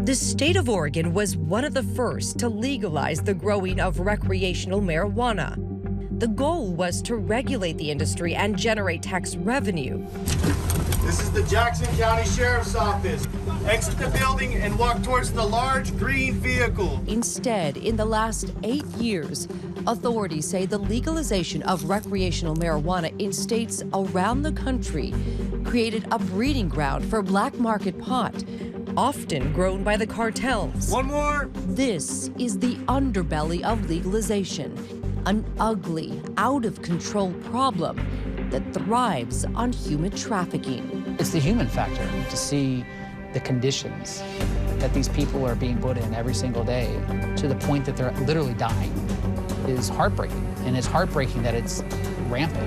The state of Oregon was one of the first to legalize the growing of recreational marijuana. The goal was to regulate the industry and generate tax revenue. This is the Jackson County Sheriff's Office. Exit the building and walk towards the large green vehicle. Instead, in the last 8 years, authorities say the legalization of recreational marijuana in states around the country created a breeding ground for black market pot, often grown by the cartels. One more. This is the underbelly of legalization, an ugly, out-of-control problem that thrives on human trafficking. It's the human factor to see the conditions that these people are being put in every single day to the point that they're literally dying is heartbreaking. And it's heartbreaking that it's rampant.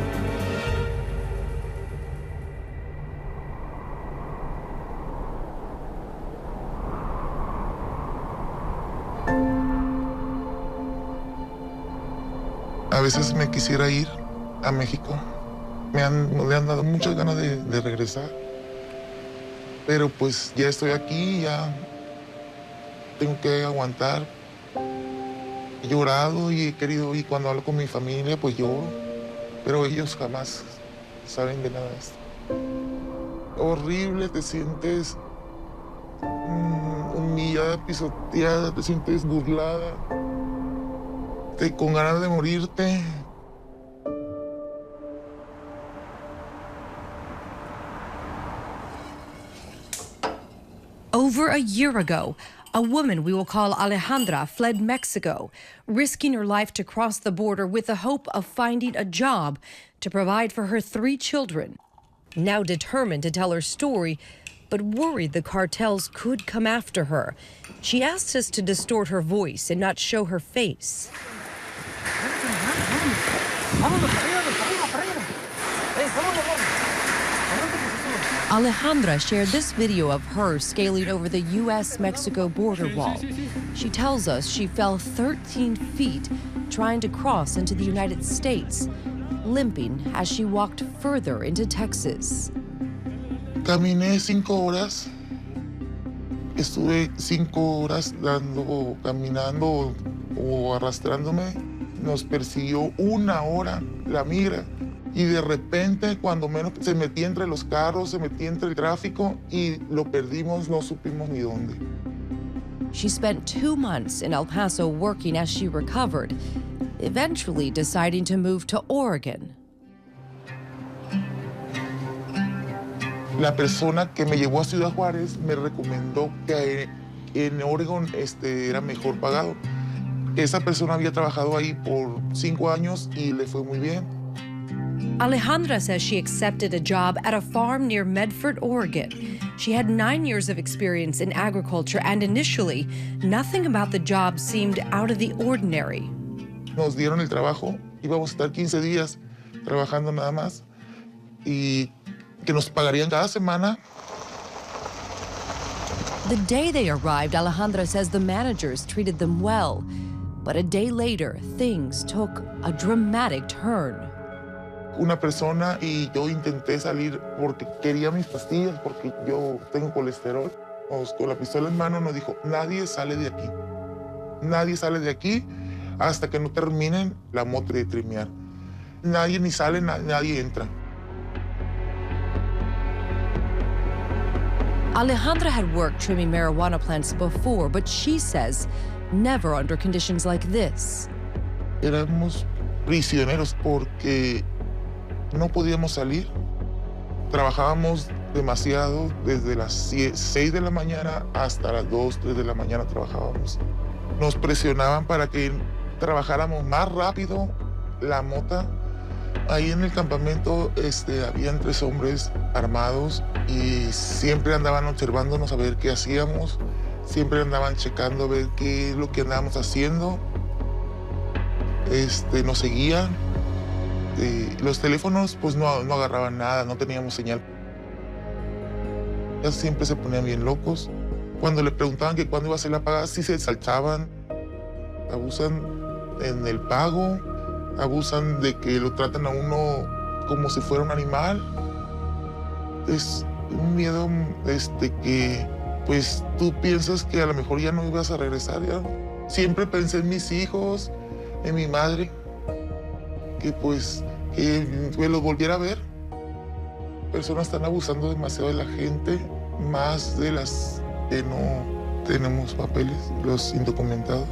A veces me quisiera ir a México. Le han dado muchas ganas de regresar. Pero pues ya estoy aquí, ya tengo que aguantar. He llorado y he querido, y cuando hablo con mi familia, pues lloro. Pero ellos jamás saben de nada de esto. Horrible, te sientes humillada, pisoteada, te sientes burlada. Con ganas de morirte. Over a year ago, a woman we will call Alejandra fled Mexico, risking her life to cross the border with the hope of finding a job to provide for her 3 children. Now determined to tell her story, but worried the cartels could come after her, she asked us to distort her voice and not show her face. Alejandra shared this video of her scaling over the U.S.-Mexico border wall. She tells us she fell 13 feet trying to cross into the United States, limping as she walked further into Texas. Caminé 5 horas. Estuve 5 horas caminando o arrastrándome. Nos persiguió 1 hora la migra. Y de repente, cuando menos, se metía entre los carros, se metía entre el tráfico y lo perdimos, no supimos ni dónde. She spent 2 months in El Paso working as she recovered, eventually deciding to move to Oregon. La persona que me llevó a Ciudad Juárez me recomendó que en Oregon era mejor pagado. Esa persona había trabajado ahí por 5 años y le fue muy bien. Alejandra says she accepted a job at a farm near Medford, Oregon. She had 9 years of experience in agriculture, and initially, nothing about the job seemed out of the ordinary. Nos dieron el trabajo, íbamos a estar 15 días trabajando nada más y que nos pagarían cada semana. The day they arrived, Alejandra says the managers treated them well. But a day later, things took a dramatic turn. Una persona y yo intenté salir porque quería mis pastillas, porque yo tengo colesterol. Con la pistola en mano nos dijo, nadie sale de aquí. Nadie sale de aquí hasta que no terminen la moto de trimear. Nadie ni sale, nadie entra. Alejandra had worked trimming marijuana plants before, but she says never under conditions like this. Éramos prisioneros porque no podíamos salir. Trabajábamos demasiado, desde las 6 de la mañana hasta las 2, 3 de la mañana trabajábamos. Nos presionaban para que trabajáramos más rápido la mota. Ahí en el campamento habían 3 hombres armados y siempre andaban observándonos a ver qué hacíamos. Siempre andaban checando a ver qué es lo que andábamos haciendo. Nos seguían. Los teléfonos pues no agarraban nada, no teníamos señal. Ellos siempre se ponían bien locos. Cuando le preguntaban que cuándo iba a ser la paga, sí se saltaban. Abusan en el pago, abusan de que lo tratan a uno como si fuera un animal. Es un miedo que pues tú piensas que a lo mejor ya no ibas a regresar. Ya. Siempre pensé en mis hijos, en mi madre, que pues que los volviera a ver. Personas están abusando demasiado de la gente, más de las que no tenemos papeles, los indocumentados.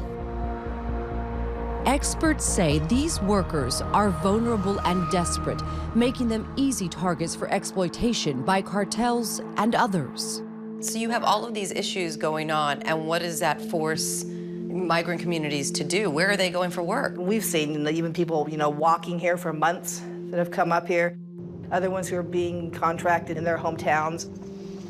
Experts say these workers are vulnerable and desperate, making them easy targets for exploitation by cartels and others. So you have all of these issues going on, and what does that force migrant communities to do? Where are they going for work? We've seen even people, walking here for months that have come up here, other ones who are being contracted in their hometowns.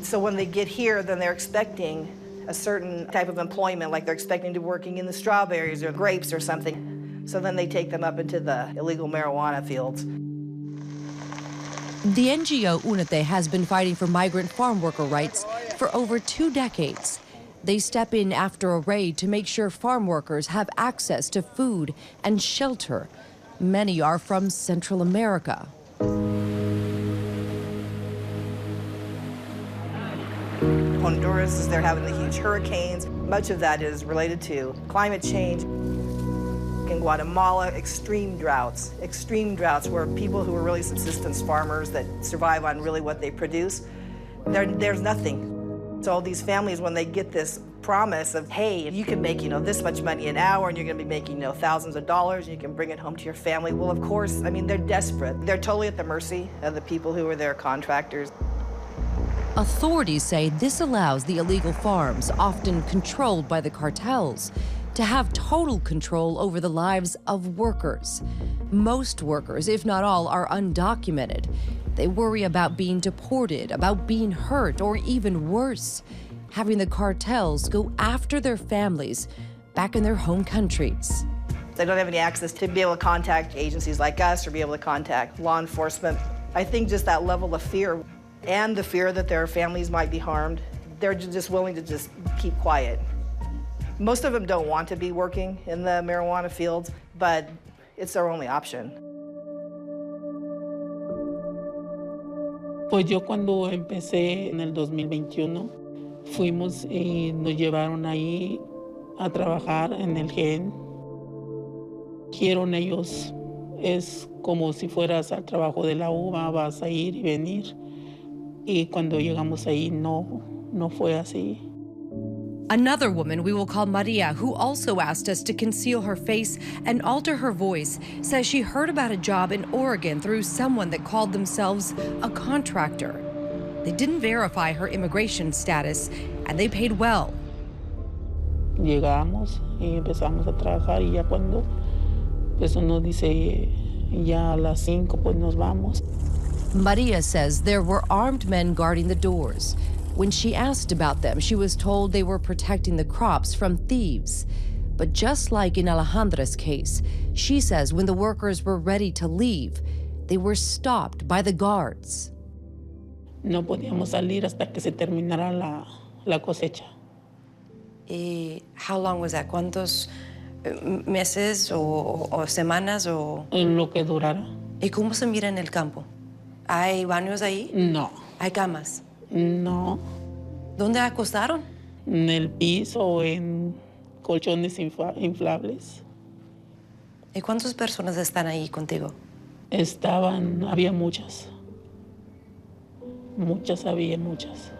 So when they get here, then they're expecting a certain type of employment, like they're expecting to be working in the strawberries or grapes or something. So then they take them up into the illegal marijuana fields. The NGO UNETE has been fighting for migrant farm worker rights for over 2 decades. They step in after a raid to make sure farm workers have access to food and shelter. Many are from Central America. Honduras, they're having the huge hurricanes. Much of that is related to climate change. In Guatemala, extreme droughts where people who are really subsistence farmers that survive on really what they produce, there's nothing. So all these families, when they get this promise of, hey, you can make, this much money an hour and you're gonna be making, thousands of dollars and you can bring it home to your family. Well, of course, they're desperate. They're totally at the mercy of the people who are their contractors. Authorities say this allows the illegal farms, often controlled by the cartels, to have total control over the lives of workers. Most workers, if not all, are undocumented. They worry about being deported, about being hurt, or even worse, having the cartels go after their families back in their home countries. They don't have any access to be able to contact agencies like us or be able to contact law enforcement. I think just that level of fear and the fear that their families might be harmed, they're just willing to just keep quiet. Most of them don't want to be working in the marijuana fields, but it's their only option. Pues yo cuando empecé en el 2021, fuimos y nos llevaron ahí a trabajar en el GEN. Quieren ellos, es como si fueras al trabajo de la uva, vas a ir y venir. Y cuando llegamos ahí no fue así. Another woman we will call Maria, who also asked us to conceal her face and alter her voice, says she heard about a job in Oregon through someone that called themselves a contractor. They didn't verify her immigration status, and they paid well. Llegamos y empezamos a trabajar y ya cuando pues uno dice ya a las 5 pues nos vamos. Maria says there were armed men guarding the doors. When she asked about them, she was told they were protecting the crops from thieves. But just like in Alejandra's case, she says when the workers were ready to leave, they were stopped by the guards. No podíamos salir hasta que se terminara la cosecha. ¿Y how long was that? ¿Cuántos meses o semanas o...? Lo que durara. ¿Y cómo se mira en el campo? ¿Hay baños ahí? No. ¿Hay camas? No. ¿Dónde acostaron? En el piso o en colchones inflables. ¿Y cuántas personas están ahí contigo? Había muchas. Había muchas.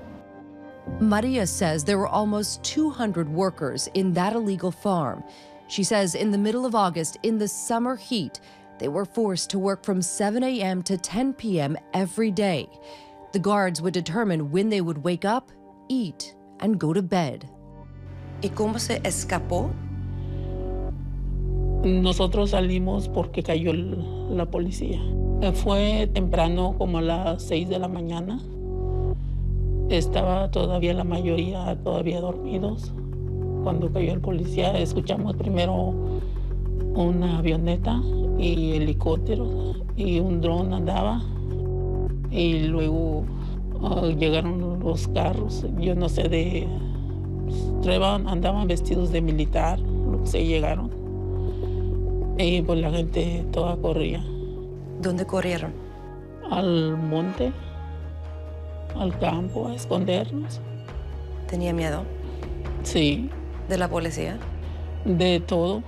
Maria says there were almost 200 workers in that illegal farm. She says in the middle of August, in the summer heat, they were forced to work from 7 a.m. to 10 p.m. every day. The guards would determine when they would wake up, eat, and go to bed. ¿Y cómo se escapó? Nosotros salimos porque cayó la policía. Fue temprano, como a las 6 de la mañana. Estaba todavía la mayoría todavía dormidos. Cuando cayó el policía, escuchamos primero una avioneta y helicópteros y un dron andaba. Y luego llegaron los carros, yo no sé, andaban vestidos de militar, se llegaron. Y pues la gente toda corría. ¿Dónde corrieron? Al monte, al campo, a escondernos. ¿Tenía miedo Sí, de la policía? de todo.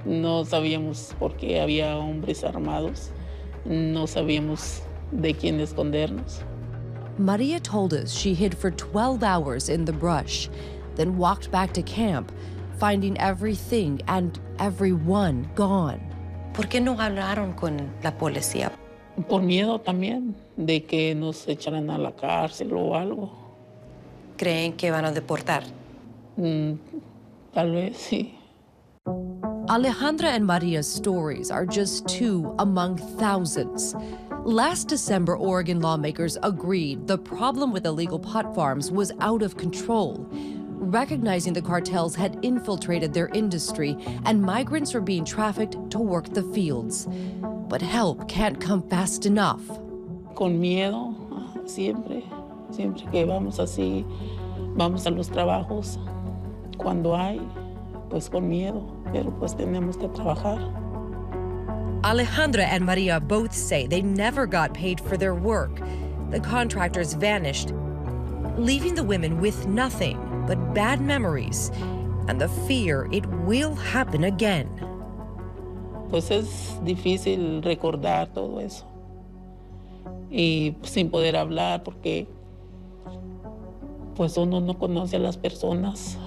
No sabíamos por qué había hombres armados. No sabíamos de quién escondernos. Maria told us she hid for 12 hours in the brush, then walked back to camp, finding everything and everyone gone. ¿Por qué no hablaron con la policía? Por miedo también de que nos echaran a la cárcel o algo. ¿Creen que van a deportar? Tal vez sí. Alejandra and Maria's stories are just two among thousands. Last December, Oregon lawmakers agreed the problem with illegal pot farms was out of control, recognizing the cartels had infiltrated their industry and migrants were being trafficked to work the fields. But help can't come fast enough. Con miedo, siempre que vamos así, vamos a los trabajos, cuando hay, pues con miedo, pero pues tenemos que trabajar. Alejandra and Maria both say they never got paid for their work. The contractors vanished, leaving the women with nothing but bad memories and the fear it will happen again. Pues es difícil recordar todo eso y sin poder hablar porque pues uno no conoce a las personas.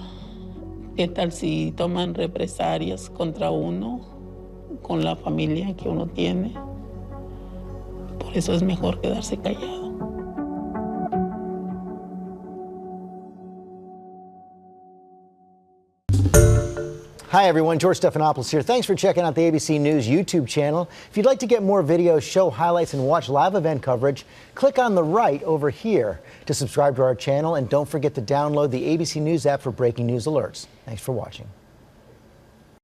¿Qué tal si toman represalias contra uno, con la familia que uno tiene? Por eso es mejor quedarse callado. Hi everyone, George Stephanopoulos here. Thanks for checking out the ABC News YouTube channel. If you'd like to get more videos, show highlights, and watch live event coverage, click on the right over here to subscribe to our channel, and don't forget to download the ABC News app for breaking news alerts. Thanks for watching.